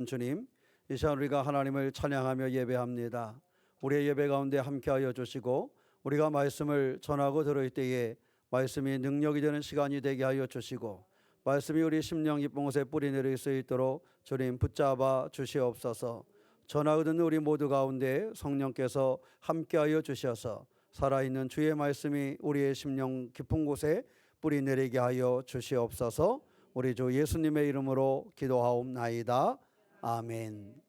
주님, 이 시간 우리가 하나님을 찬양하며 예배합니다. 우리의 예배 가운데 함께하여 주시고 우리가 말씀을 전하고 들을 때에 말씀이 능력이 되는 시간이 되게 하여 주시고 말씀이 우리 심령 깊은 곳에 뿌리 내릴 수 있도록 주님 붙잡아 주시옵소서. 전하고 듣는 우리 모두 가운데 성령께서 함께하여 주셔서 살아있는 주의 말씀이 우리의 심령 깊은 곳에 뿌리 내리게 하여 주시옵소서. 우리 주 예수님의 이름으로 기도하옵나이다. 아멘.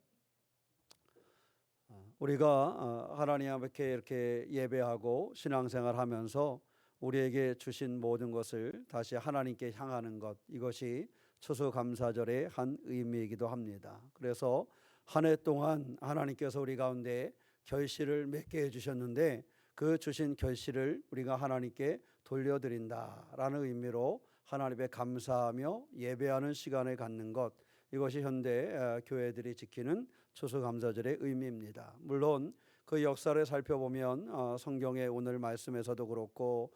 우리가 하나님 앞에 이렇게 예배하고 신앙생활 하면서 우리에게 주신 모든 것을 다시 하나님께 향하는 것, 이것이 추수감사절의 한 의미이기도 합니다. 그래서 한 해 동안 하나님께서 우리 가운데 결실을 맺게 해주셨는데 그 주신 결실을 우리가 하나님께 돌려드린다라는 의미로 하나님께 감사하며 예배하는 시간을 갖는 것, 이것이 현대 교회들이 지키는 추수감사절의 의미입니다. 물론 그 역사를 살펴보면 성경의 오늘 말씀에서도 그렇고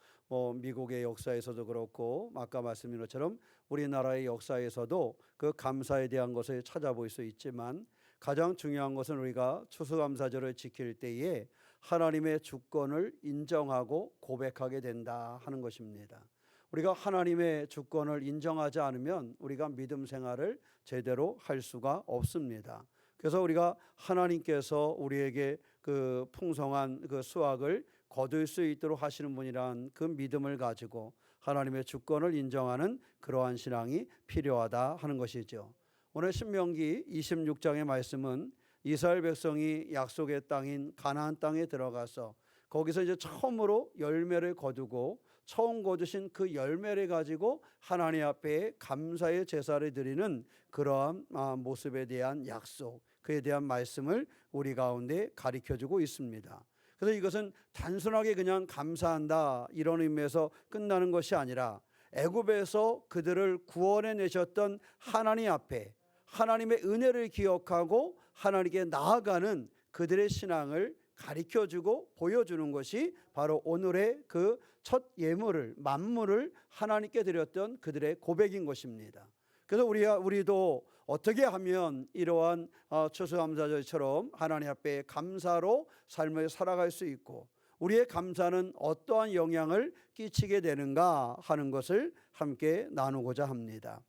미국의 역사에서도 그렇고 아까 말씀드린 것처럼 우리나라의 역사에서도 그 감사에 대한 것을 찾아볼 수 있지만 가장 중요한 것은 우리가 추수감사절을 지킬 때에 하나님의 주권을 인정하고 고백하게 된다 하는 것입니다. 우리가 하나님의 주권을 인정하지 않으면 우리가 믿음 생활을 제대로 할 수가 없습니다. 그래서 우리가 하나님께서 우리에게 그 풍성한 그 수확을 거둘 수 있도록 하시는 분이란 그 믿음을 가지고 하나님의 주권을 인정하는 그러한 신앙이 필요하다 하는 것이죠. 오늘 신명기 26장의 말씀은 이스라엘 백성이 약속의 땅인 가나안 땅에 들어가서 거기서 이제 처음으로 열매를 거두고 처음 거두신 그 열매를 가지고 하나님 앞에 감사의 제사를 드리는 그러한 모습에 대한 약속, 그에 대한 말씀을 우리 가운데 가르쳐주고 있습니다. 그래서 이것은 단순하게 그냥 감사한다 이런 의미에서 끝나는 것이 아니라 애굽에서 그들을 구원해 내셨던 하나님 앞에 하나님의 은혜를 기억하고 하나님께 나아가는 그들의 신앙을 가르쳐주고 보여주는 것이 바로 오늘의 그 첫 예물을 만물을 하나님께 드렸던 그들의 고백인 것입니다. 그래서 우리도 어떻게 하면 이러한 추수감사절처럼 하나님 앞에 감사로 삶을 살아갈 수 있고 우리의 감사는 어떠한 영향을 끼치게 되는가 하는 것을 함께 나누고자 합니다.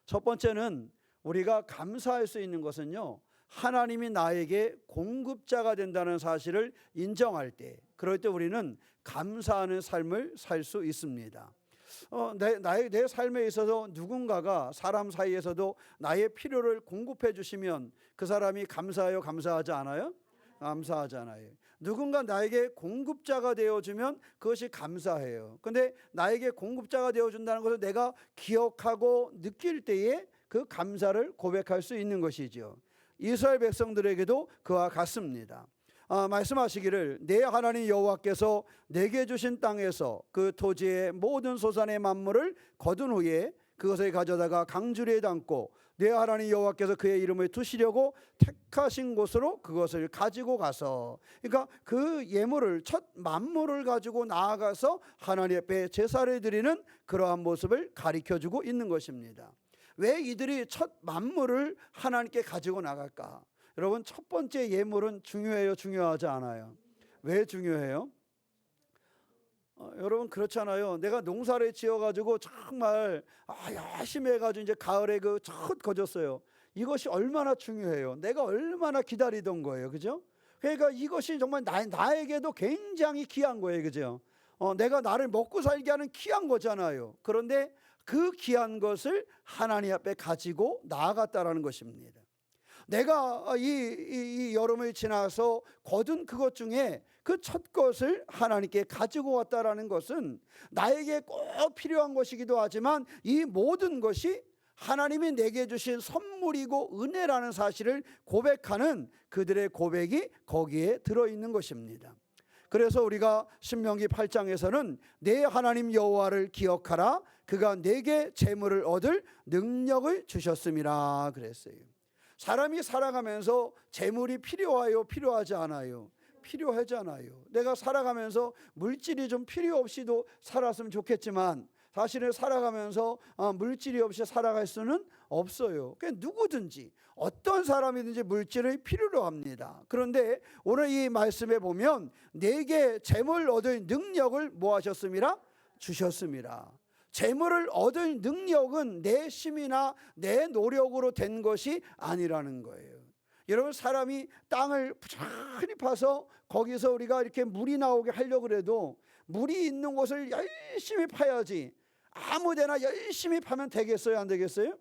첫 번째는 우리가 감사할 수 있는 것은요, 하나님이 나에게 공급자가 된다는 사실을 인정할 때, 그럴 때 우리는 감사하는 삶을 살 수 있습니다. 내 삶에 있어서 누군가가 사람 사이에서도 나의 필요를 공급해 주시면 그 사람이 감사해요, 감사하지 않아요? 감사하잖아요. 누군가 나에게 공급자가 되어주면 그것이 감사해요. 근데 나에게 공급자가 되어준다는 것을 내가 기억하고 느낄 때에 그 감사를 고백할 수 있는 것이죠. 이스라엘 백성들에게도 그와 같습니다. 말씀하시기를 내 하나님 여호와께서 내게 주신 땅에서 그 토지의 모든 소산의 만물을 거둔 후에 그것을 가져다가 강주리에 담고 내 하나님 여호와께서 그의 이름을 두시려고 택하신 곳으로 그것을 가지고 가서, 그러니까 그 예물을 첫 만물을 가지고 나아가서 하나님 앞에 제사를 드리는 그러한 모습을 가르쳐주고 있는 것입니다. 왜 이들이 첫 만물을 하나님께 가지고 나갈까? 여러분, 첫 번째 예물은 중요해요, 중요하지 않아요? 왜 중요해요? 여러분 그렇잖아요. 내가 농사를 지어가지고 정말 열심히 해가지고 이제 가을에 그 첫 거졌어요. 이것이 얼마나 중요해요. 내가 얼마나 기다리던 거예요, 그죠? 그러니까 이것이 정말 나에게도 굉장히 귀한 거예요, 그죠? 내가 나를 먹고 살게 하는 귀한 거잖아요. 그런데 그 귀한 것을 하나님 앞에 가지고 나아갔다라는 것입니다. 내가 이 여름을 지나서 거둔 그것 중에 그 첫 것을 하나님께 가지고 왔다라는 것은 나에게 꼭 필요한 것이기도 하지만 이 모든 것이 하나님이 내게 주신 선물이고 은혜라는 사실을 고백하는 그들의 고백이 거기에 들어있는 것입니다. 그래서 우리가 신명기 8장에서는 내 하나님 여호와를 기억하라, 그가 내게 재물을 얻을 능력을 주셨음이라 그랬어요. 사람이 살아가면서 재물이 필요해요, 필요하지 않아요? 필요하잖아요. 내가 살아가면서 물질이 좀 필요 없이도 살았으면 좋겠지만 사실은 살아가면서 물질이 없이 살아갈 수는 없어요. 그러니까 누구든지 어떤 사람이든지 물질을 필요로 합니다. 그런데 오늘 이 말씀에 보면 내게 재물 얻을 능력을 뭐 하셨습니다? 주셨습니다. 재물을 얻을 능력은 내 힘이나 내 노력으로 된 것이 아니라는 거예요. 여러분, 사람이 땅을 부지런히 파서 거기서 우리가 이렇게 물이 나오게 하려고 해도 물이 있는 곳을 열심히 파야지, 아무데나 열심히 파면 되겠어요, 안 되겠어요?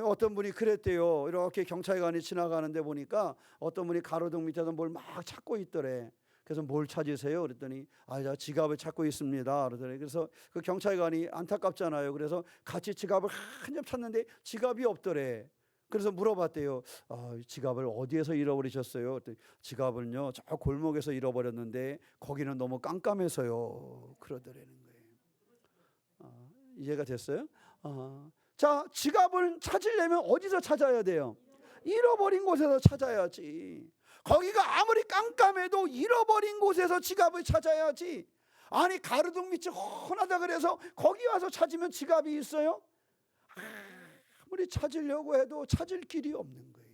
어떤 분이 그랬대요. 이렇게 경찰관이 지나가는데 보니까 어떤 분이 가로등 밑에서 뭘 막 찾고 있더래. 그래서 뭘 찾으세요? 그랬더니 저 지갑을 찾고 있습니다. 그러더니 그래서 그 경찰관이 안타깝잖아요. 그래서 같이 지갑을 한참 찾는데 지갑이 없더래. 그래서 물어봤대요. 지갑을 어디에서 잃어버리셨어요? 그랬더니 지갑을요, 저 골목에서 잃어버렸는데 거기는 너무 깜깜해서요. 그러더라는 거예요. 이해가 됐어요? 자, 지갑을 찾으려면 어디서 찾아야 돼요? 잃어버린 곳에서 찾아야지. 거기가 아무리 깜깜해도 잃어버린 곳에서 지갑을 찾아야지. 아니, 가로등 밑이 훤하다 그래서 거기 와서 찾으면 지갑이 있어요? 아무리 찾으려고 해도 찾을 길이 없는 거예요.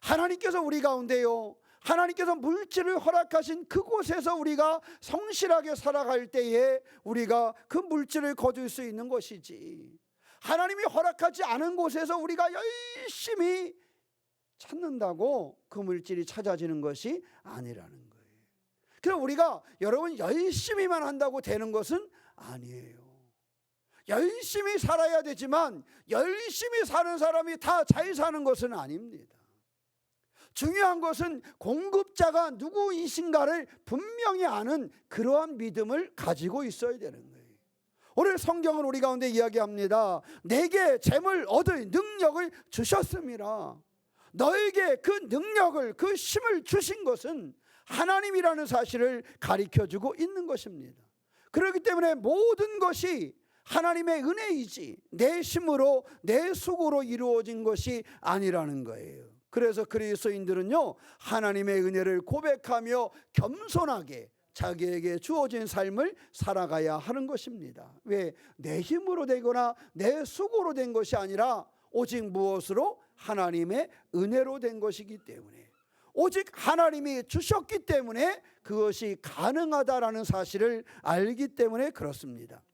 하나님께서 우리 가운데요, 하나님께서 물질을 허락하신 그곳에서 우리가 성실하게 살아갈 때에 우리가 그 물질을 거둘 수 있는 것이지, 하나님이 허락하지 않은 곳에서 우리가 열심히 찾는다고 그 물질이 찾아지는 것이 아니라는 거예요. 그래서 우리가 여러분 열심히만 한다고 되는 것은 아니에요. 열심히 살아야 되지만 열심히 사는 사람이 다 잘 사는 것은 아닙니다. 중요한 것은 공급자가 누구이신가를 분명히 아는 그러한 믿음을 가지고 있어야 되는 거예요. 오늘 성경은 우리 가운데 이야기합니다. 내게 재물 얻을 능력을 주셨습니다. 너에게 그 능력을, 그 힘을 주신 것은 하나님이라는 사실을 가르쳐주고 있는 것입니다. 그렇기 때문에 모든 것이 하나님의 은혜이지 내 힘으로 내 수고로 이루어진 것이 아니라는 거예요. 그래서 그리스도인들은요, 하나님의 은혜를 고백하며 겸손하게 자기에게 주어진 삶을 살아가야 하는 것입니다. 왜? 내 힘으로 되거나 내 수고로 된 것이 아니라 오직 무엇으로? 하나님의 은혜로 된 것이기 때문에, 오직 하나님이 주셨기 때문에 그것이 가능하다라는 사실을 알기 때문에 그렇습니다.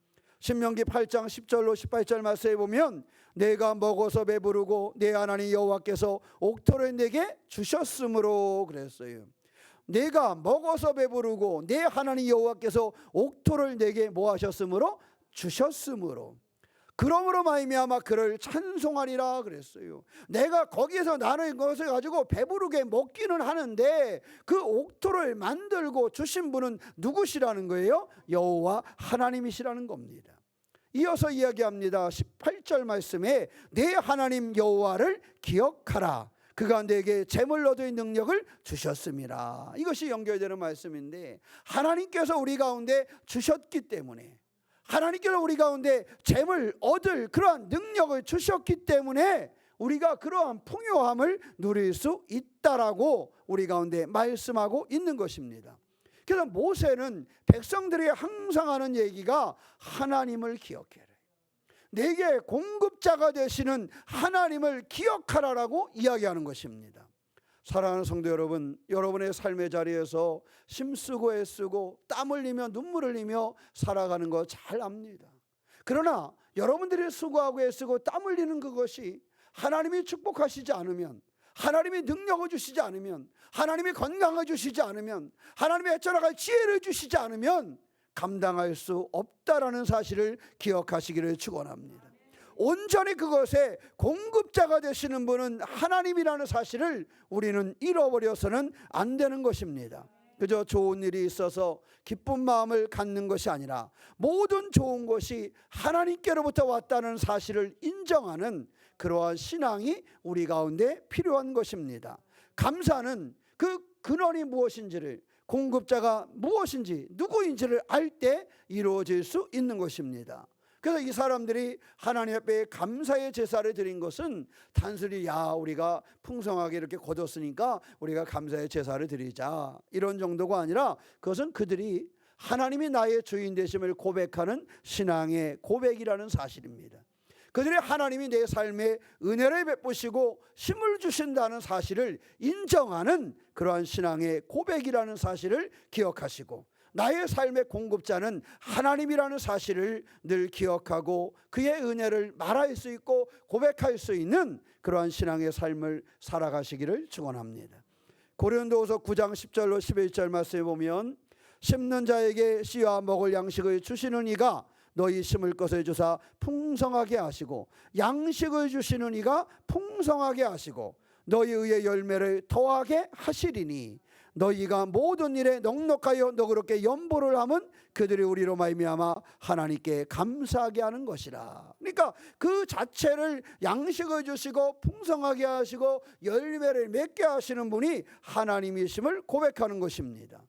신명기 8장 10절로 18절 말씀에 보면 내가 먹어서 배부르고 내 하나님 여호와께서 옥토를 내게 주셨으므로 그랬어요. 내가 먹어서 배부르고 내 하나님 여호와께서 옥토를 내게 뭐 하셨으므로? 주셨으므로. 그러므로 말미암아 그를 찬송하리라 그랬어요. 내가 거기에서 나는 것을 가지고 배부르게 먹기는 하는데 그 옥토를 만들고 주신 분은 누구시라는 거예요? 여호와 하나님이시라는 겁니다. 이어서 이야기합니다. 18절 말씀에 내 하나님 여호와를 기억하라. 그가 내게 재물 얻을 능력을 주셨습니다. 이것이 연결되는 말씀인데, 하나님께서 우리 가운데 주셨기 때문에, 하나님께서 우리 가운데 재물 얻을 그러한 능력을 주셨기 때문에 우리가 그러한 풍요함을 누릴 수 있다라고 우리 가운데 말씀하고 있는 것입니다. 그래서 모세는 백성들이 항상 하는 얘기가 하나님을 기억해라. 내게 공급자가 되시는 하나님을 기억하라라고 이야기하는 것입니다. 사랑하는 성도 여러분, 여러분의 삶의 자리에서 힘쓰고 애쓰고 땀 흘리며 눈물 흘리며 살아가는 거 잘 압니다. 그러나 여러분들이 수고하고 애쓰고 땀 흘리는 그것이 하나님이 축복하시지 않으면, 하나님이 능력을 주시지 않으면, 하나님이 건강을 주시지 않으면, 하나님이 헤쳐나갈 지혜를 주시지 않으면 감당할 수 없다라는 사실을 기억하시기를 축원합니다. 온전히 그것에 공급자가 되시는 분은 하나님이라는 사실을 우리는 잃어버려서는 안 되는 것입니다. 그저 좋은 일이 있어서 기쁜 마음을 갖는 것이 아니라 모든 좋은 것이 하나님께로부터 왔다는 사실을 인정하는 그러한 신앙이 우리 가운데 필요한 것입니다. 감사는 그 근원이 무엇인지를, 공급자가 무엇인지 누구인지를 알 때 이루어질 수 있는 것입니다. 그래서 이 사람들이 하나님 앞에 감사의 제사를 드린 것은 단순히 우리가 풍성하게 이렇게 거뒀으니까 우리가 감사의 제사를 드리자 이런 정도가 아니라, 그것은 그들이 하나님이 나의 주인 되심을 고백하는 신앙의 고백이라는 사실입니다. 그들의 하나님이 내 삶에 은혜를 베푸시고 힘을 주신다는 사실을 인정하는 그러한 신앙의 고백이라는 사실을 기억하시고, 나의 삶의 공급자는 하나님이라는 사실을 늘 기억하고 그의 은혜를 말할 수 있고 고백할 수 있는 그러한 신앙의 삶을 살아가시기를 축원합니다. 고린도후서 9장 10절로 11절 말씀에 보면, 심는 자에게 씨와 먹을 양식을 주시는 이가 너희 심을 것을 주사 풍성하게 하시고, 양식을 주시는 이가 풍성하게 하시고 너희 의의 열매를 더하게 하시리니, 너희가 모든 일에 넉넉하여 너그럽게 연보를 하면 그들이 우리로 말미암아 하나님께 감사하게 하는 것이라. 그러니까 그 자체를 양식을 주시고 풍성하게 하시고 열매를 맺게 하시는 분이 하나님이심을 고백하는 것입니다.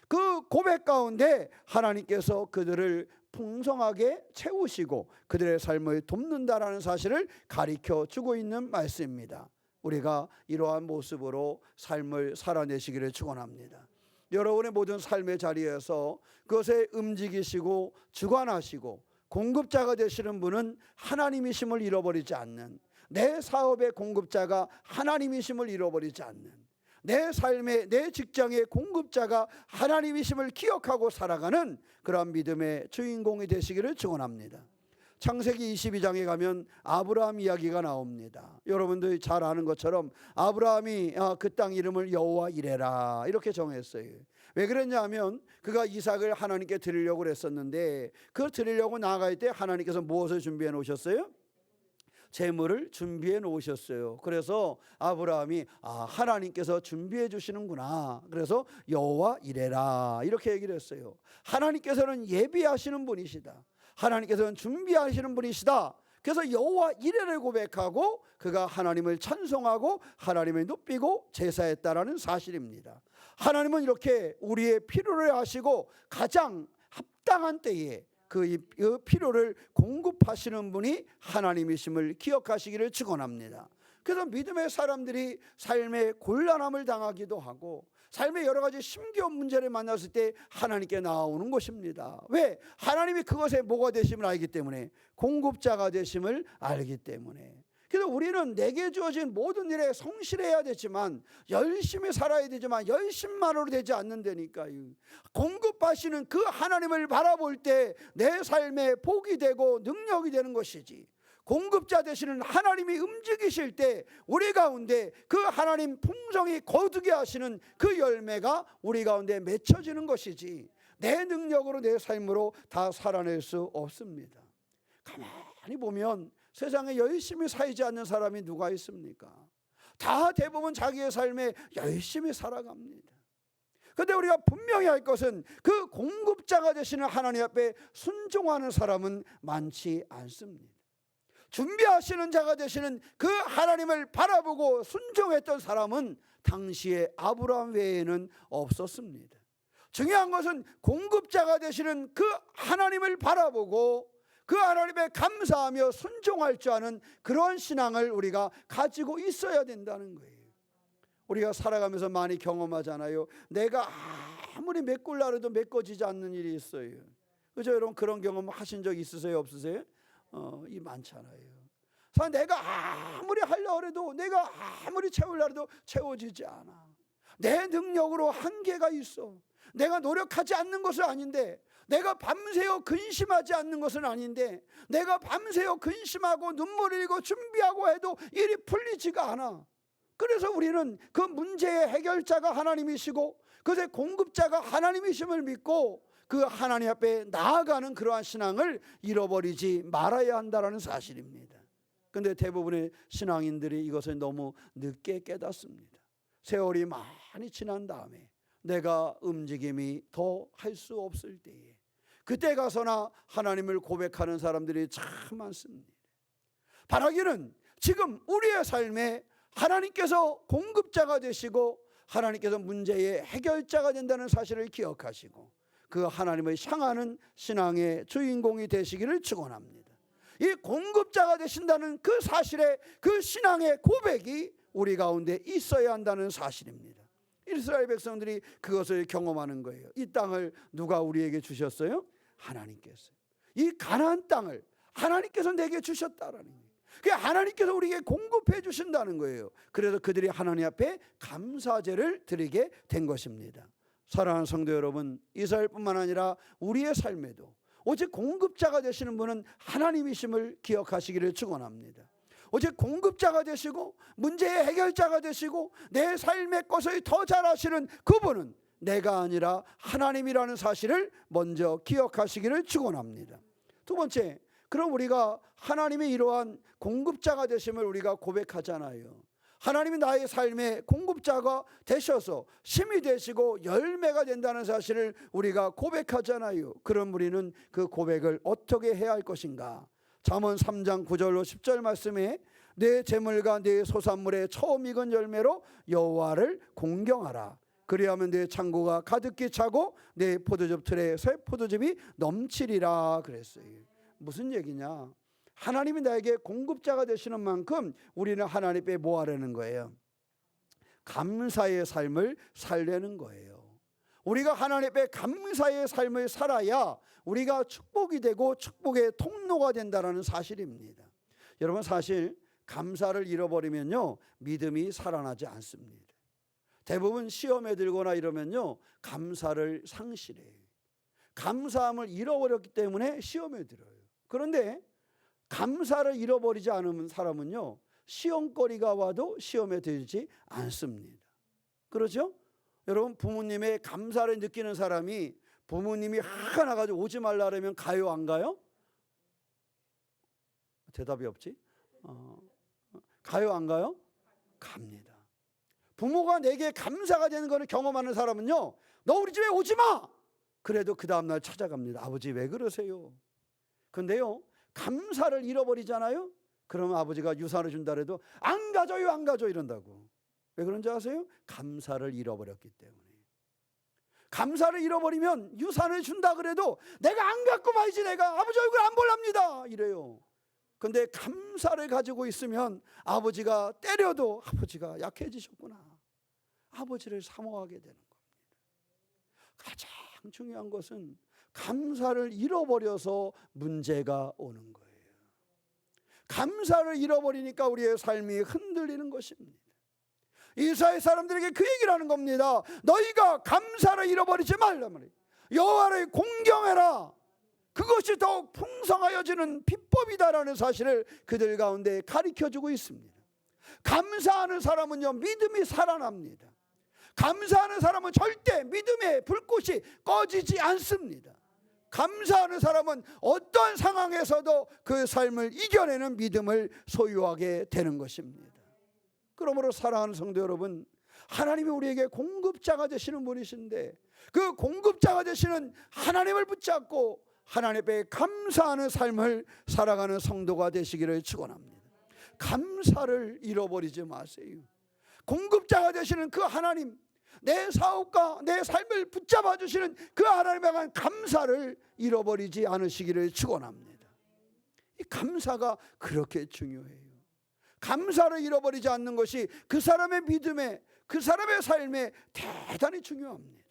그 고백 가운데 하나님께서 그들을 풍성하게 채우시고 그들의 삶을 돕는다라는 사실을 가르쳐 주고 있는 말씀입니다. 우리가 이러한 모습으로 삶을 살아내시기를 축원합니다. 여러분의 모든 삶의 자리에서 그것에 움직이시고 주관하시고 공급자가 되시는 분은 하나님이심을 잃어버리지 않는, 내 사업의 공급자가 하나님이심을 잃어버리지 않는, 내 삶의, 내 직장의 공급자가 하나님이심을 기억하고 살아가는 그러한 믿음의 주인공이 되시기를 축원합니다. 창세기 22장에 가면 아브라함 이야기가 나옵니다. 여러분들이 잘 아는 것처럼 아브라함이 그 땅 이름을 여호와 이레라 이렇게 정했어요. 왜 그랬냐면 그가 이삭을 하나님께 드리려고 그랬었는데, 그 드리려고 나아갈 때 하나님께서 무엇을 준비해 놓으셨어요? 재물을 준비해 놓으셨어요. 그래서 아브라함이 하나님께서 준비해 주시는구나, 그래서 여호와 이레라 이렇게 얘기를 했어요. 하나님께서는 예비하시는 분이시다, 하나님께서는 준비하시는 분이시다. 그래서 여호와 이레를 고백하고 그가 하나님을 찬송하고 하나님을 높이고 제사했다라는 사실입니다. 하나님은 이렇게 우리의 필요를 아시고 가장 합당한 때에 그 필요를 공급하시는 분이 하나님이심을 기억하시기를 축원합니다. 그래서 믿음의 사람들이 삶의 곤란함을 당하기도 하고 삶의 여러 가지 힘겨운 문제를 만났을 때 하나님께 나아오는 것입니다. 왜? 하나님이 그것에 뭐가 되심을 알기 때문에, 공급자가 되심을 알기 때문에. 그래서 우리는 내게 주어진 모든 일에 성실해야 되지만, 열심히 살아야 되지만 열심만으로 되지 않는다니까요. 공급하시는 그 하나님을 바라볼 때 내 삶에 복이 되고 능력이 되는 것이지, 공급자 되시는 하나님이 움직이실 때 우리 가운데 그 하나님 풍성히 거두게 하시는 그 열매가 우리 가운데 맺혀지는 것이지, 내 능력으로 내 삶으로 다 살아낼 수 없습니다. 가만히 보면 세상에 열심히 살지 않는 사람이 누가 있습니까? 다 대부분 자기의 삶에 열심히 살아갑니다. 그런데 우리가 분명히 할 것은 그 공급자가 되시는 하나님 앞에 순종하는 사람은 많지 않습니다. 준비하시는 자가 되시는 그 하나님을 바라보고 순종했던 사람은 당시에 아브라함 외에는 없었습니다. 중요한 것은 공급자가 되시는 그 하나님을 바라보고 그 하나님에 감사하며 순종할 줄 아는 그런 신앙을 우리가 가지고 있어야 된다는 거예요. 우리가 살아가면서 많이 경험하잖아요. 내가 아무리 메꿀라 해도 메꿔지지 않는 일이 있어요. 그죠? 여러분 그런 경험 하신 적 있으세요? 없으세요? 이 많잖아요. 내가 아무리 하려고 해도, 내가 아무리 채우려고 해도 채워지지 않아. 내 능력으로 한계가 있어. 내가 노력하지 않는 것은 아닌데, 내가 밤새워 근심하지 않는 것은 아닌데, 내가 밤새워 근심하고 눈물 흘리고 준비하고 해도 일이 풀리지가 않아. 그래서 우리는 그 문제의 해결자가 하나님이시고 그것의 공급자가 하나님이심을 믿고 그 하나님 앞에 나아가는 그러한 신앙을 잃어버리지 말아야 한다는 사실입니다. 그런데 대부분의 신앙인들이 이것을 너무 늦게 깨닫습니다. 세월이 많이 지난 다음에 내가 움직임이 더 할 수 없을 때에, 그때 가서나 하나님을 고백하는 사람들이 참 많습니다. 바라기는 지금 우리의 삶에 하나님께서 공급자가 되시고 하나님께서 문제의 해결자가 된다는 사실을 기억하시고 그 하나님을 향하는 신앙의 주인공이 되시기를 축원합니다. 이 공급자가 되신다는 그 사실에, 그 신앙의 고백이 우리 가운데 있어야 한다는 사실입니다. 이 이스라엘 백성들이 그것을 경험하는 거예요. 이 땅을 누가 우리에게 주셨어요? 하나님께서. 이 가나안 땅을 하나님께서 내게 주셨다라는 거예요. 그 하나님께서 우리에게 공급해 주신다는 거예요. 그래서 그들이 하나님 앞에 감사제를 드리게 된 것입니다. 사랑하는 성도 여러분, 이스라엘뿐만 아니라 우리의 삶에도 오직 공급자가 되시는 분은 하나님이심을 기억하시기를 축원합니다. 오직 공급자가 되시고 문제의 해결자가 되시고 내 삶의 것을 더 잘하시는 그분은 내가 아니라 하나님이라는 사실을 먼저 기억하시기를 축원합니다. 두 번째, 그럼 우리가 하나님의 이러한 공급자가 되심을 우리가 고백하잖아요. 하나님이 나의 삶의 공급자가 되셔서 힘이 되시고 열매가 된다는 사실을 우리가 고백하잖아요. 그럼 우리는 그 고백을 어떻게 해야 할 것인가? 잠언 3장 9절로 10절 말씀에 내 재물과 내 소산물의 처음 익은 열매로 여호와를 공경하라. 그리하면 내 창고가 가득히 차고 내 포도즙 틀에 새 포도즙이 넘치리라 그랬어요. 무슨 얘기냐? 하나님이 나에게 공급자가 되시는 만큼 우리는 하나님 앞에 뭐 하려는 거예요? 감사의 삶을 살려는 거예요. 우리가 하나님 앞에 감사의 삶을 살아야 우리가 축복이 되고 축복의 통로가 된다는 사실입니다. 여러분, 사실 감사를 잃어버리면요, 믿음이 살아나지 않습니다. 대부분 시험에 들거나 이러면요, 감사를 상실해요. 감사함을 잃어버렸기 때문에 시험에 들어요. 그런데 감사를 잃어버리지 않은 사람은요, 시험거리가 와도 시험에 들지 않습니다. 그렇죠? 여러분, 부모님의 감사를 느끼는 사람이 부모님이 화가 나가지고 오지 말라 그러면 가요, 안 가요? 대답이 없지? 가요, 안 가요? 갑니다. 부모가 내게 감사가 되는 것을 경험하는 사람은요, 너 우리 집에 오지 마! 그래도 그 다음날 찾아갑니다. 아버지 왜 그러세요? 근데요, 감사를 잃어버리잖아요. 그러면 아버지가 유산을 준다 해도 안 가져요, 안 가져 이런다고. 왜 그런지 아세요? 감사를 잃어버렸기 때문에. 감사를 잃어버리면 유산을 준다 그래도 내가 안 갖고 말지, 내가 아버지 얼굴 안 볼랍니다 이래요. 근데 감사를 가지고 있으면 아버지가 때려도 아버지가 약해지셨구나, 아버지를 사모하게 되는 겁니다. 가장 중요한 것은 감사를 잃어버려서 문제가 오는 거예요. 감사를 잃어버리니까 우리의 삶이 흔들리는 것입니다. 이스라엘 사람들에게 그 얘기를 하는 겁니다. 너희가 감사를 잃어버리지 말라 말이에요. 여호와를 공경해라. 그것이 더욱 풍성하여지는 비법이다라는 사실을 그들 가운데 가르쳐주고 있습니다. 감사하는 사람은요, 믿음이 살아납니다. 감사하는 사람은 절대 믿음의 불꽃이 꺼지지 않습니다. 감사하는 사람은 어떤 상황에서도 그 삶을 이겨내는 믿음을 소유하게 되는 것입니다. 그러므로 사랑하는 성도 여러분, 하나님이 우리에게 공급자가 되시는 분이신데 그 공급자가 되시는 하나님을 붙잡고 하나님 앞에 감사하는 삶을 살아가는 성도가 되시기를 축원합니다. 감사를 잃어버리지 마세요. 공급자가 되시는 그 하나님, 내 사업과 내 삶을 붙잡아 주시는 그 하나님에 대한 감사를 잃어버리지 않으시기를 축원합니다. 이 감사가 그렇게 중요해요. 감사를 잃어버리지 않는 것이 그 사람의 믿음에, 그 사람의 삶에 대단히 중요합니다.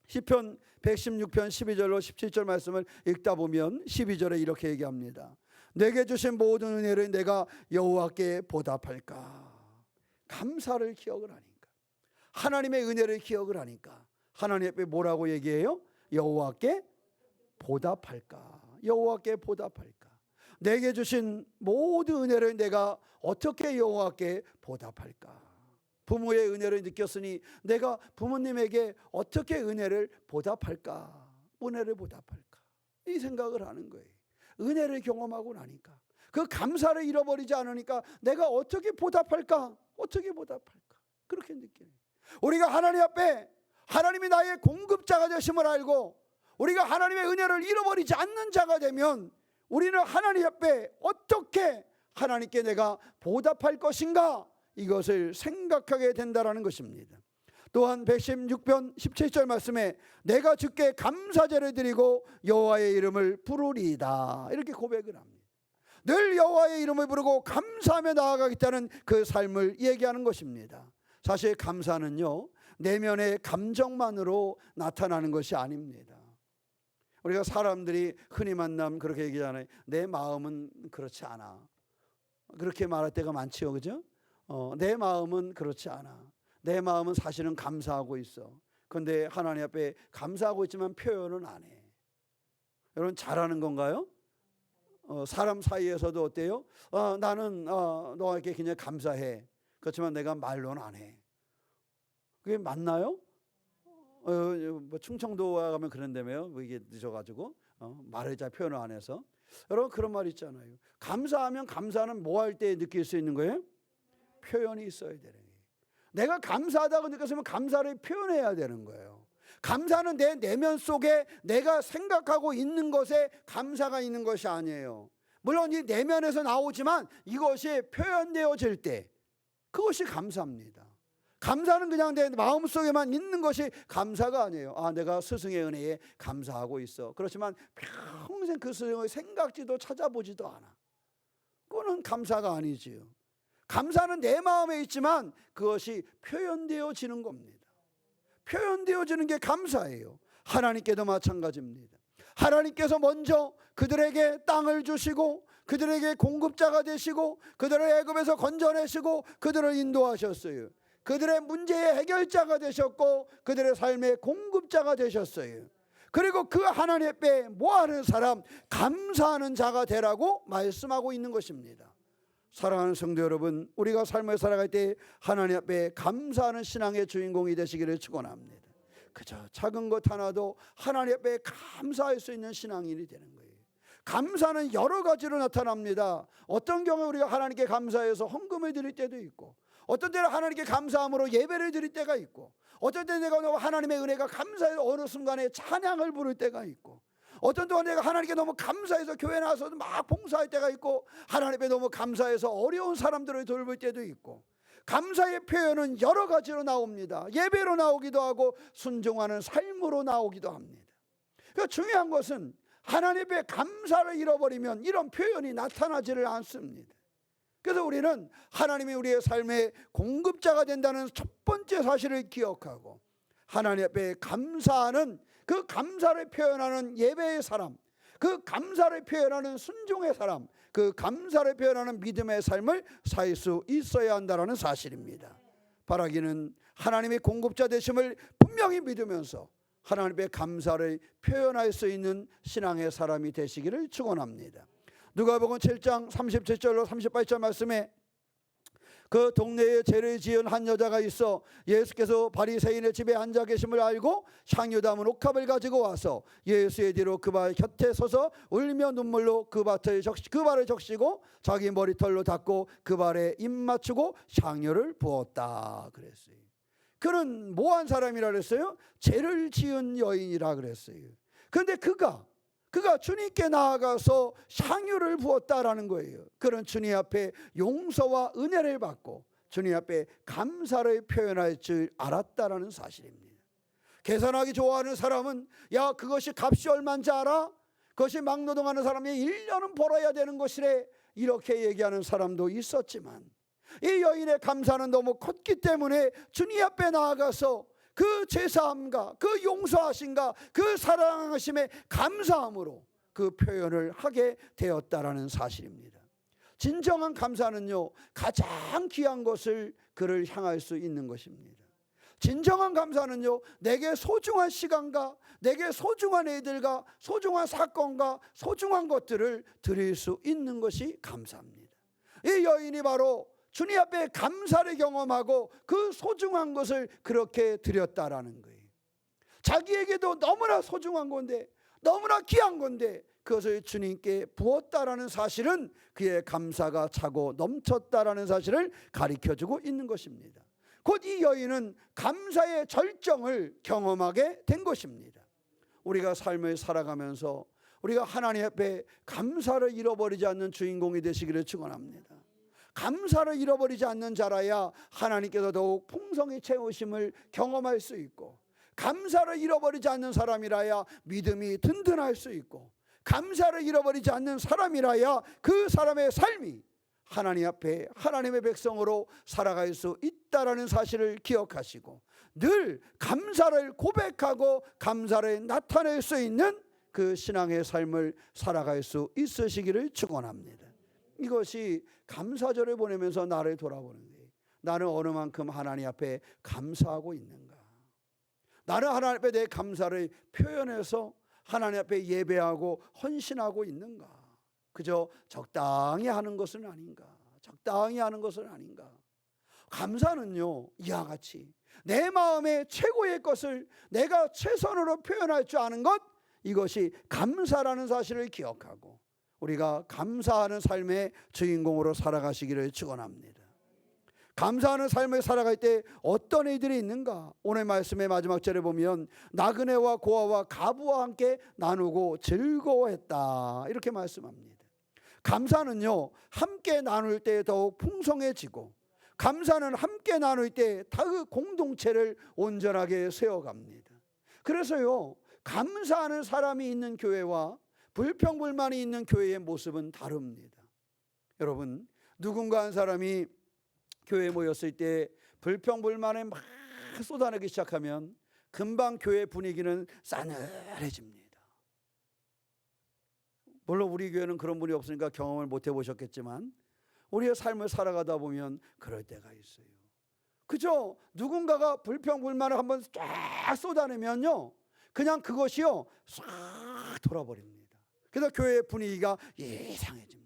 시편 116편 12절로 17절 말씀을 읽다 보면 12절에 이렇게 얘기합니다. 내게 주신 모든 은혜를 내가 여호와께 보답할까. 감사를 기억을 하니까, 하나님의 은혜를 기억을 하니까 하나님 앞에 뭐라고 얘기해요? 여호와께 보답할까. 여호와께 보답할까. 내게 주신 모든 은혜를 내가 어떻게 여호와께 보답할까. 부모의 은혜를 느꼈으니 내가 부모님에게 어떻게 은혜를 보답할까. 은혜를 보답할까. 이 생각을 하는 거예요. 은혜를 경험하고 나니까, 그 감사를 잃어버리지 않으니까 내가 어떻게 보답할까. 어떻게 보답할까. 그렇게 느끼는, 우리가 하나님 앞에 하나님이 나의 공급자가 되심을 알고 우리가 하나님의 은혜를 잃어버리지 않는 자가 되면 우리는 하나님 앞에 어떻게 하나님께 내가 보답할 것인가, 이것을 생각하게 된다는 것입니다. 또한 116편 17절 말씀에 내가 주께 감사제를 드리고 여호와의 이름을 부르리이다, 이렇게 고백을 합니다. 늘 여호와의 이름을 부르고 감사하며 나아가겠다는 그 삶을 얘기하는 것입니다. 사실 감사는요, 내면의 감정만으로 나타나는 것이 아닙니다. 우리가 사람들이 흔히 만나면 그렇게 얘기하잖아요. 내 마음은 그렇지 않아. 그렇게 말할 때가 많지요, 그죠? 내 마음은 그렇지 않아. 내 마음은 사실은 감사하고 있어. 그런데 하나님 앞에 감사하고 있지만 표현은 안 해. 여러분, 잘하는 건가요? 사람 사이에서도 어때요? 나는 너에게 그냥 감사해. 그렇지만 내가 말로는 안 해. 그게 맞나요? 뭐 충청도와 가면 그런다며요. 뭐 이게 늦어가지고 말을 잘 표현을 안 해서. 여러분, 그런 말 있잖아요. 감사하면 감사는 뭐 할 때 느낄 수 있는 거예요? 표현이 있어야 되는 거예요. 내가 감사하다고 느꼈으면 감사를 표현해야 되는 거예요. 감사는 내 내면 속에 내가 생각하고 있는 것에 감사가 있는 것이 아니에요. 물론 이 내면에서 나오지만 이것이 표현되어질 때 그것이 감사입니다. 감사는 그냥 내 마음속에만 있는 것이 감사가 아니에요. 내가 스승의 은혜에 감사하고 있어. 그렇지만 평생 그 스승의 생각지도 찾아보지도 않아. 그거는 감사가 아니지요. 감사는 내 마음에 있지만 그것이 표현되어지는 겁니다. 표현되어지는 게 감사예요. 하나님께도 마찬가지입니다. 하나님께서 먼저 그들에게 땅을 주시고 그들에게 공급자가 되시고 그들을 애굽에서 건져내시고 그들을 인도하셨어요. 그들의 문제의 해결자가 되셨고 그들의 삶의 공급자가 되셨어요. 그리고 그 하나님 앞에 뭐하는 사람? 감사하는 자가 되라고 말씀하고 있는 것입니다. 사랑하는 성도 여러분, 우리가 삶을 살아갈 때 하나님 앞에 감사하는 신앙의 주인공이 되시기를 축원합니다. 그저 작은 것 하나도 하나님 앞에 감사할 수 있는 신앙인이 되는 거예요. 감사는 여러 가지로 나타납니다. 어떤 경우에 우리가 하나님께 감사해서 헌금을 드릴 때도 있고, 어떤 때는 하나님께 감사함으로 예배를 드릴 때가 있고, 어떤 때는 내가 너무 하나님의 은혜가 감사해서 어느 순간에 찬양을 부를 때가 있고, 어떤 동안 내가 하나님께 너무 감사해서 교회 나와서 막 봉사할 때가 있고, 하나님께 너무 감사해서 어려운 사람들을 돌볼 때도 있고, 감사의 표현은 여러 가지로 나옵니다. 예배로 나오기도 하고 순종하는 삶으로 나오기도 합니다. 그러니까 중요한 것은 하나님의 감사를 잃어버리면 이런 표현이 나타나지를 않습니다. 그래서 우리는 하나님이 우리의 삶의 공급자가 된다는 첫 번째 사실을 기억하고, 하나님 앞에 감사하는 그 감사를 표현하는 예배의 사람, 그 감사를 표현하는 순종의 사람, 그 감사를 표현하는 믿음의 삶을 살 수 있어야 한다는 사실입니다. 바라기는 하나님의 공급자 되심을 분명히 믿으면서 하나님의 감사를 표현할 수 있는 신앙의 사람이 되시기를 축원합니다. 누가복음 7장 37절로 38절 말씀에 그 동네에 죄를 지은 한 여자가 있어 예수께서 바리새인의 집에 앉아 계심을 알고 향유 담은 옥합을 가지고 와서 예수의 뒤로 그 발 곁에 서서 울며 눈물로 그 발을 적시고 자기 머리털로 닦고 그 발에 입 맞추고 향유를 부었다 그랬어요. 그는 뭐한 사람이라 그랬어요? 죄를 지은 여인이라 그랬어요. 그런데 그가 주님께 나아가서 향유를 부었다라는 거예요. 그런 주님 앞에 용서와 은혜를 받고 주님 앞에 감사를 표현할 줄 알았다라는 사실입니다. 계산하기 좋아하는 사람은 야, 그것이 값이 얼마인지 알아? 그것이 막노동하는 사람이 1년은 벌어야 되는 것이래, 이렇게 얘기하는 사람도 있었지만, 이 여인의 감사는 너무 컸기 때문에 주님 앞에 나아가서 그 제사함과 그 용서하심과 그 사랑하심의 감사함으로 그 표현을 하게 되었다라는 사실입니다. 진정한 감사는요, 가장 귀한 것을 그를 향할 수 있는 것입니다. 진정한 감사는요, 내게 소중한 시간과 내게 소중한 애들과 소중한 사건과 소중한 것들을 드릴 수 있는 것이 감사입니다. 이 여인이 바로 주님 앞에 감사를 경험하고 그 소중한 것을 그렇게 드렸다라는 거예요. 자기에게도 너무나 소중한 건데, 너무나 귀한 건데 그것을 주님께 부었다라는 사실은 그의 감사가 차고 넘쳤다라는 사실을 가르쳐주고 있는 것입니다. 곧 이 여인은 감사의 절정을 경험하게 된 것입니다. 우리가 삶을 살아가면서 우리가 하나님 앞에 감사를 잃어버리지 않는 주인공이 되시기를 축원합니다. 감사를 잃어버리지 않는 자라야 하나님께서 더욱 풍성히 채우심을 경험할 수 있고, 감사를 잃어버리지 않는 사람이라야 믿음이 든든할 수 있고, 감사를 잃어버리지 않는 사람이라야 그 사람의 삶이 하나님 앞에 하나님의 백성으로 살아갈 수 있다라는 사실을 기억하시고 늘 감사를 고백하고 감사를 나타낼 수 있는 그 신앙의 삶을 살아갈 수 있으시기를 축원합니다. 이것이 감사절을 보내면서 나를 돌아보는 거예요. 나는 어느 만큼 하나님 앞에 감사하고 있는가? 나는 하나님 앞에 내 감사를 표현해서 하나님 앞에 예배하고 헌신하고 있는가? 그저 적당히 하는 것은 아닌가? 적당히 하는 것은 아닌가? 감사는요, 이와 같이 내 마음의 최고의 것을 내가 최선으로 표현할 줄 아는 것, 이것이 감사라는 사실을 기억하고 우리가 감사하는 삶의 주인공으로 살아가시기를 축원합니다. 감사하는 삶을 살아갈 때 어떤 일들이 있는가? 오늘 말씀의 마지막 절에 보면 나그네와 고아와 가부와 함께 나누고 즐거워했다, 이렇게 말씀합니다. 감사는요, 함께 나눌 때 더욱 풍성해지고 감사는 함께 나눌 때 다 그 공동체를 온전하게 세워갑니다. 그래서요, 감사하는 사람이 있는 교회와 불평불만이 있는 교회의 모습은 다릅니다. 여러분, 누군가 한 사람이 교회에 모였을 때 불평불만을 막 쏟아내기 시작하면 금방 교회 분위기는 싸늘해집니다. 물론 우리 교회는 그런 분이 없으니까 경험을 못 해보셨겠지만 우리의 삶을 살아가다 보면 그럴 때가 있어요. 그죠? 누군가가 불평불만을 한번 쫙 쏟아내면요, 그냥 그것이요 싹 돌아버립니다. 그래서 교회의 분위기가 이상해집니다.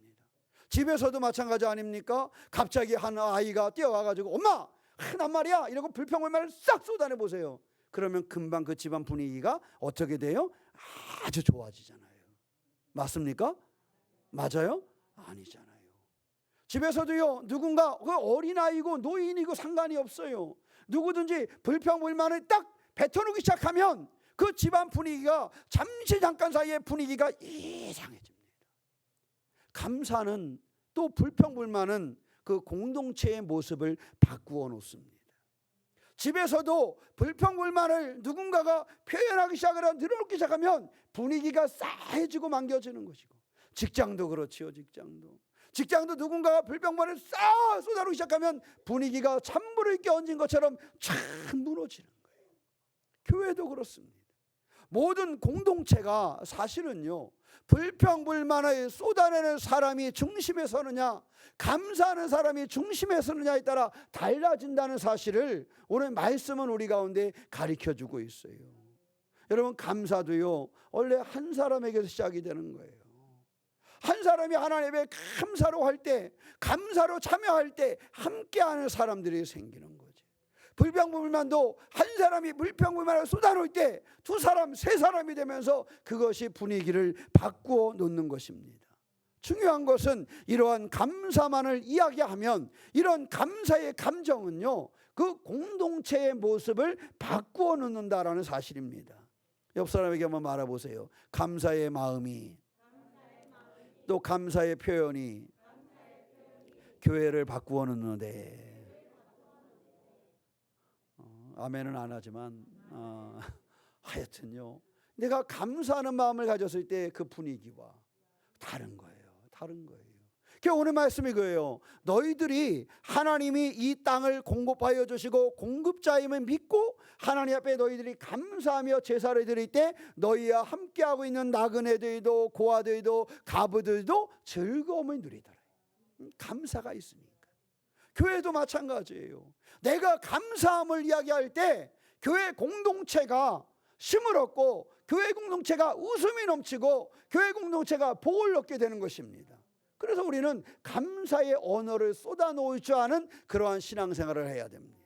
집에서도 마찬가지 아닙니까? 갑자기 한 아이가 뛰어와가지고 엄마 난 말이야 이러고 불평불만을 싹 쏟아내보세요. 그러면 금방 그 집안 분위기가 어떻게 돼요? 아주 좋아지잖아요. 맞습니까? 맞아요? 아니잖아요. 집에서도요, 누군가 그 어린아이고 노인이고 상관이 없어요. 누구든지 불평불만을 딱 뱉어놓기 시작하면 그 집안 분위기가 잠깐 사이에 분위기가 이상해집니다. 감사는 또 불평불만은 그 공동체의 모습을 바꾸어 놓습니다. 집에서도 불평불만을 누군가가 표현하기 시작하고 늘어놓기 시작하면 분위기가 싸해지고 망겨지는 것이고, 직장도 그렇지요. 직장도 누군가가 불평불만을 싹 쏟아놓기 시작하면 분위기가 찬물을 끼얹은 것처럼 촥 무너지는 거예요. 교회도 그렇습니다. 모든 공동체가 사실은요, 불평불만을 쏟아내는 사람이 중심에 서느냐 감사하는 사람이 중심에 서느냐에 따라 달라진다는 사실을 오늘 말씀은 우리 가운데 가르쳐주고 있어요. 여러분, 감사도요 원래 한 사람에게서 시작이 되는 거예요. 한 사람이 하나님의 감사로 할 때, 감사로 참여할 때 함께하는 사람들이 생기는 거지. 불평불만도 한 사람이 불평불만을 쏟아놓을 때 두 사람, 세 사람이 되면서 그것이 분위기를 바꾸어 놓는 것입니다. 중요한 것은 이러한 감사만을 이야기하면 이런 감사의 감정은요 그 공동체의 모습을 바꾸어 놓는다라는 사실입니다. 옆 사람에게 한번 말해보세요. 감사의 마음이 또 감사의 표현이 교회를 바꾸어 놓는데, 아멘은 안 하지만 하여튼요, 내가 감사하는 마음을 가졌을 때 그 분위기와 다른 거예요. 오늘 말씀이 그거예요. 너희들이 하나님이 이 땅을 공급하여 주시고 공급자임을 믿고 하나님 앞에 너희들이 감사하며 제사를 드릴 때 너희와 함께하고 있는 나그네들도 고아들도 가부들도 즐거움을 누리더라. 감사가 있으니까. 교회도 마찬가지예요. 내가 감사함을 이야기할 때 교회 공동체가 힘을 얻고 교회 공동체가 웃음이 넘치고 교회 공동체가 복을 얻게 되는 것입니다. 그래서 우리는 감사의 언어를 쏟아놓을 줄 아는 그러한 신앙생활을 해야 됩니다.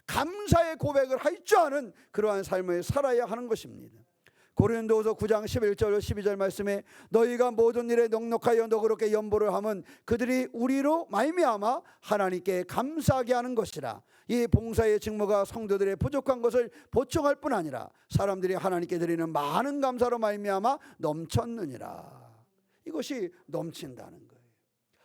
감사의 고백을 할 줄 아는 그러한 삶을 살아야 하는 것입니다. 고린도후서 9장 11절 12절 말씀에 너희가 모든 일에 넉넉하여 너그럽게 연보를 하면 그들이 우리로 말미암아 하나님께 감사하게 하는 것이라. 이 봉사의 직무가 성도들의 부족한 것을 보충할 뿐 아니라 사람들이 하나님께 드리는 많은 감사로 말미암아 넘쳤느니라. 이것이 넘친다는 거예요.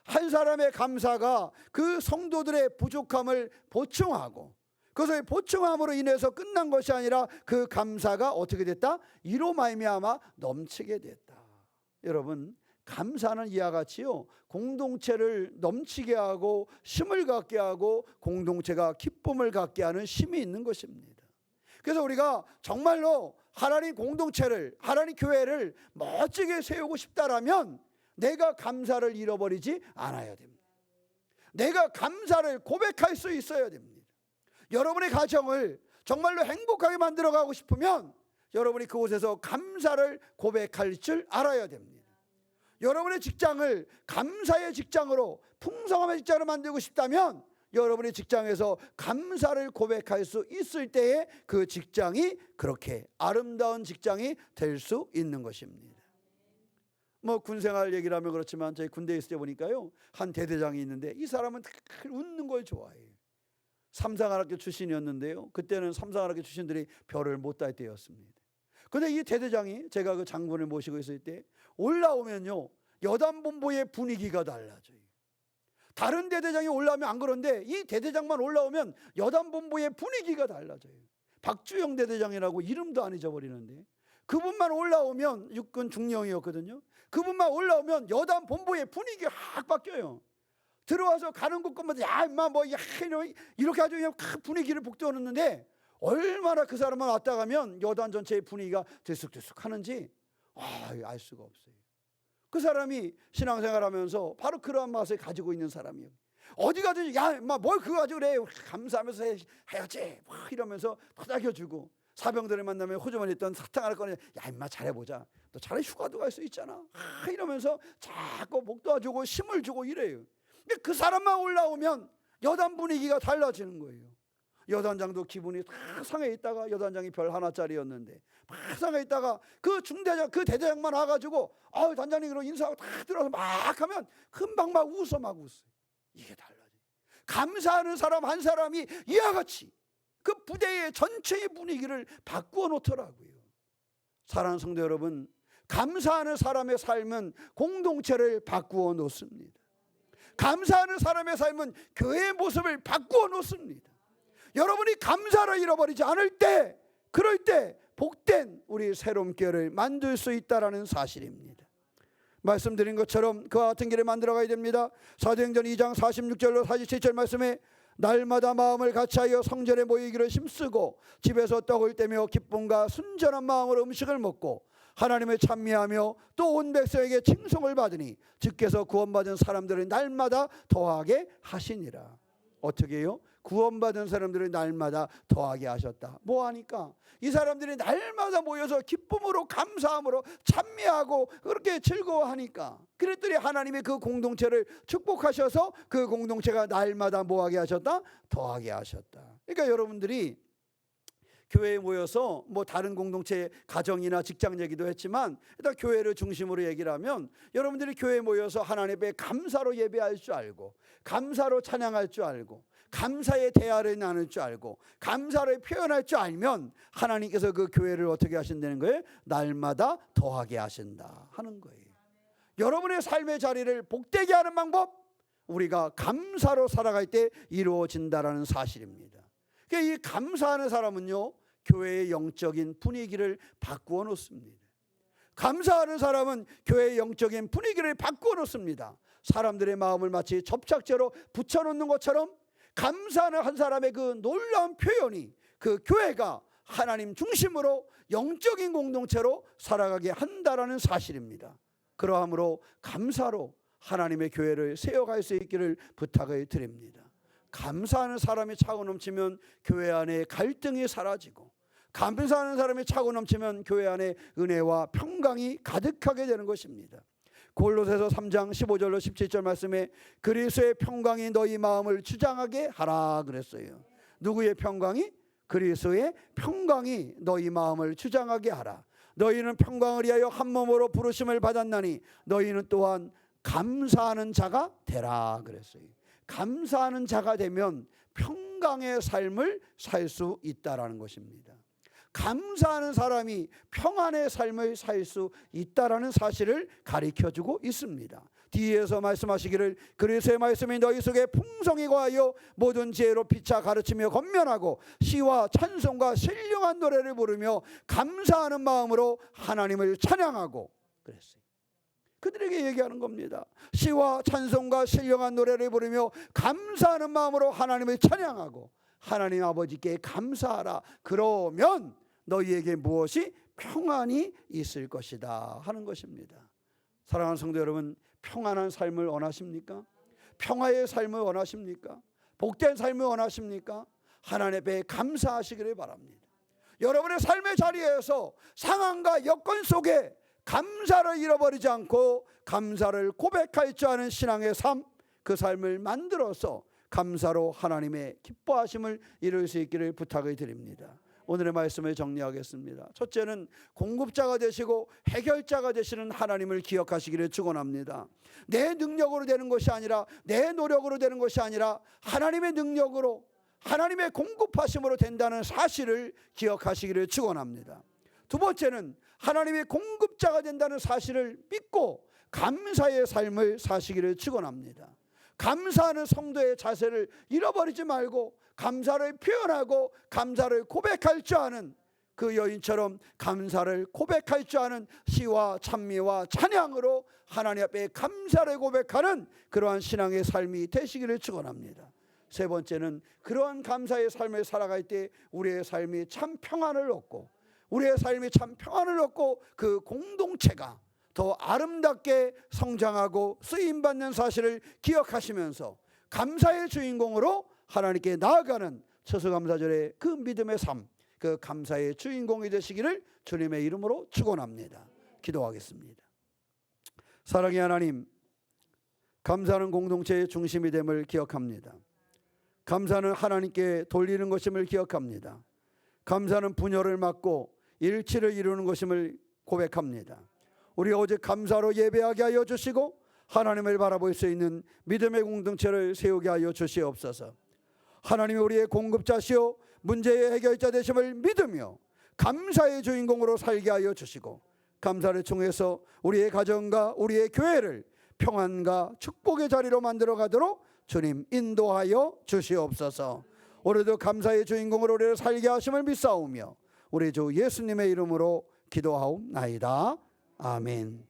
한 사람의 감사가 그 성도들의 부족함을 보충하고 그것을 보충함으로 인해서 끝난 것이 아니라 그 감사가 어떻게 됐다? 이로 말미암아 넘치게 됐다. 여러분, 감사는 이와 같이요, 공동체를 넘치게 하고 힘을 갖게 하고 공동체가 기쁨을 갖게 하는 힘이 있는 것입니다. 그래서 우리가 정말로 하나님 공동체를, 하나님 교회를 멋지게 세우고 싶다라면 내가 감사를 잃어버리지 않아야 됩니다. 내가 감사를 고백할 수 있어야 됩니다. 여러분의 가정을 정말로 행복하게 만들어가고 싶으면 여러분이 그곳에서 감사를 고백할 줄 알아야 됩니다. 여러분의 직장을 감사의 직장으로, 풍성함의 직장으로 만들고 싶다면 여러분의 직장에서 감사를 고백할 수 있을 때에 그 직장이 그렇게 아름다운 직장이 될 수 있는 것입니다. 뭐 군생활 얘기를 하면 그렇지만 저희 군대에 있을 때 보니까요, 한 대대장이 있는데 이 사람은 웃는 걸 좋아해요. 삼상한학교 출신이었는데요, 그때는 삼상한학교 출신들이 별을 못 딸 때였습니다. 그런데 이 대대장이, 제가 그 장군을 모시고 있을 때 올라오면요, 여단본부의 분위기가 달라져요. 다른 대대장이 올라오면 안 그런데 이 대대장만 올라오면 여단본부의 분위기가 달라져요. 박주영 대대장이라고 이름도 안 잊어버리는데 그분만 올라오면, 육군 중령이었거든요. 그분만 올라오면 여단본부의 분위기가 확 바뀌어요. 들어와서 가는 곳마다 야 임마 뭐 이렇게 아주 그냥 분위기를 북돋우는데 얼마나 그 사람만 왔다 가면 여단 전체의 분위기가 들쑥들쑥 하는지 알 수가 없어요. 그 사람이 신앙생활하면서 바로 그러한 맛을 가지고 있는 사람이에요. 어디 가든지 야 임마 뭘 그거 가지고 그래, 감사하면서 해야지 막 이러면서 토닥여주고, 사병들을 만나면 호주머니에 있던 사탕 하나 꺼내, 야 임마 잘해보자, 너 차라리 휴가도 갈 수 있잖아 이러면서 자꾸 목 도와주고 힘을 주고 이래요. 근데 그 사람만 올라오면 여단 분위기가 달라지는 거예요. 여단장도 기분이 다 상해 있다가, 여단장이 별 하나짜리였는데 막 상해 있다가 그 중대장, 그 대대장만 와가지고 단장님 그러고 인사하고 다 들어서 막 하면 금방 막 웃어요. 이게 달라져요. 감사하는 사람 한 사람이 이와 같이 그 부대의 전체의 분위기를 바꾸어 놓더라고요. 사랑하는 성도 여러분, 감사하는 사람의 삶은 공동체를 바꾸어 놓습니다. 감사하는 사람의 삶은 교회의 모습을 바꾸어 놓습니다. 여러분이 감사를 잃어버리지 않을 때, 그럴 때 복된 우리 새로운 교회를 만들 수 있다는 사실입니다. 말씀드린 것처럼 그와 같은 길을 만들어가야 됩니다. 사도행전 2장 46절로 47절 말씀에 날마다 마음을 같이하여 성전에 모이기를 힘쓰고 집에서 떡을 떼며 기쁨과 순전한 마음으로 음식을 먹고 하나님을 찬미하며 또 온 백성에게 칭송을 받으니 주께서 구원받은 사람들을 날마다 더하게 하시니라. 어떻게 해요? 구원받은 사람들을 날마다 더하게 하셨다. 뭐 하니까? 이 사람들이 날마다 모여서 기쁨으로, 감사함으로 찬미하고 그렇게 즐거워하니까, 그랬더니 하나님이 그 공동체를 축복하셔서 그 공동체가 날마다 뭐하게 하셨다? 더하게 하셨다. 그러니까 여러분들이 교회에 모여서 뭐 다른 공동체, 가정이나 직장 얘기도 했지만 일단 교회를 중심으로 얘기를 하면 여러분들이 교회에 모여서 하나님 앞에 감사로 예배할 줄 알고, 감사로 찬양할 줄 알고, 감사의 대화를 나눌 줄 알고, 감사를 표현할 줄 알면 하나님께서 그 교회를 어떻게 하신다는 거예요? 날마다 더하게 하신다 하는 거예요. 여러분의 삶의 자리를 복되게 하는 방법, 우리가 감사로 살아갈 때 이루어진다라는 사실입니다. 그러니까 이 감사하는 사람은요, 교회의 영적인 분위기를 바꾸어 놓습니다. 감사하는 사람은 교회의 영적인 분위기를 바꾸어 놓습니다. 사람들의 마음을 마치 접착제로 붙여놓는 것처럼 감사하는 한 사람의 그 놀라운 표현이 그 교회가 하나님 중심으로 영적인 공동체로 살아가게 한다라는 사실입니다. 그러함으로 감사로 하나님의 교회를 세워갈 수 있기를 부탁을 드립니다. 감사하는 사람이 차고 넘치면 교회 안에 갈등이 사라지고, 감사하는 사람이 차고 넘치면 교회 안에 은혜와 평강이 가득하게 되는 것입니다. 골로새서 3장 15절로 17절 말씀에 그리스도의 평강이 너희 마음을 주장하게 하라 그랬어요. 누구의 평강이? 그리스도의 평강이 너희 마음을 주장하게 하라. 너희는 평강을 위하여 한 몸으로 부르심을 받았나니 너희는 또한 감사하는 자가 되라 그랬어요. 감사하는 자가 되면 평강의 삶을 살 수 있다라는 것입니다. 감사하는 사람이 평안의 삶을 살 수 있다라는 사실을 가르쳐주고 있습니다. 뒤에서 말씀하시기를 그리스도의 말씀이 너희 속에 풍성히 거하여 모든 지혜로 피차 가르치며 권면하고 시와 찬송과 신령한 노래를 부르며 감사하는 마음으로 하나님을 찬양하고 그랬어요. 그들에게 얘기하는 겁니다. 시와 찬송과 신령한 노래를 부르며 감사하는 마음으로 하나님을 찬양하고 하나님 아버지께 감사하라. 그러면 너희에게 무엇이 평안이 있을 것이다 하는 것입니다. 사랑하는 성도 여러분, 평안한 삶을 원하십니까? 평화의 삶을 원하십니까? 복된 삶을 원하십니까? 하나님 앞에 감사하시기를 바랍니다. 여러분의 삶의 자리에서 상황과 여건 속에 감사를 잃어버리지 않고 감사를 고백할 줄 아는 신앙의 삶, 그 삶을 만들어서 감사로 하나님의 기뻐하심을 이룰 수 있기를 부탁을 드립니다. 오늘의 말씀을 정리하겠습니다. 첫째는 공급자가 되시고 해결자가 되시는 하나님을 기억하시기를 축원합니다. 내 능력으로 되는 것이 아니라, 내 노력으로 되는 것이 아니라 하나님의 능력으로, 하나님의 공급하심으로 된다는 사실을 기억하시기를 축원합니다. 두 번째는 하나님의 공급자가 된다는 사실을 믿고 감사의 삶을 사시기를 축원합니다. 감사하는 성도의 자세를 잃어버리지 말고 감사를 표현하고 감사를 고백할 줄 아는, 그 여인처럼 감사를 고백할 줄 아는 시와 찬미와 찬양으로 하나님 앞에 감사를 고백하는 그러한 신앙의 삶이 되시기를 축원합니다. 세 번째는 그러한 감사의 삶을 살아갈 때 우리의 삶이 참 평안을 얻고, 우리의 삶이 참 평안을 얻고 그 공동체가 더 아름답게 성장하고 쓰임받는 사실을 기억하시면서 감사의 주인공으로 하나님께 나아가는 추수감사절의 그 믿음의 삶, 그 감사의 주인공이 되시기를 주님의 이름으로 축원합니다. 기도하겠습니다. 사랑의 하나님, 감사는 공동체의 중심이 됨을 기억합니다. 감사는 하나님께 돌리는 것임을 기억합니다. 감사는 분열을 막고 일치를 이루는 것임을 고백합니다. 우리가 오직 감사로 예배하게 하여 주시고 하나님을 바라볼 수 있는 믿음의 공동체를 세우게 하여 주시옵소서. 하나님이 우리의 공급자시오 문제의 해결자 되심을 믿으며 감사의 주인공으로 살게 하여 주시고, 감사를 통해서 우리의 가정과 우리의 교회를 평안과 축복의 자리로 만들어 가도록 주님 인도하여 주시옵소서. 오늘도 감사의 주인공으로 우리를 살게 하심을 믿사오며 우리 주 예수님의 이름으로 기도하옵나이다. 아멘.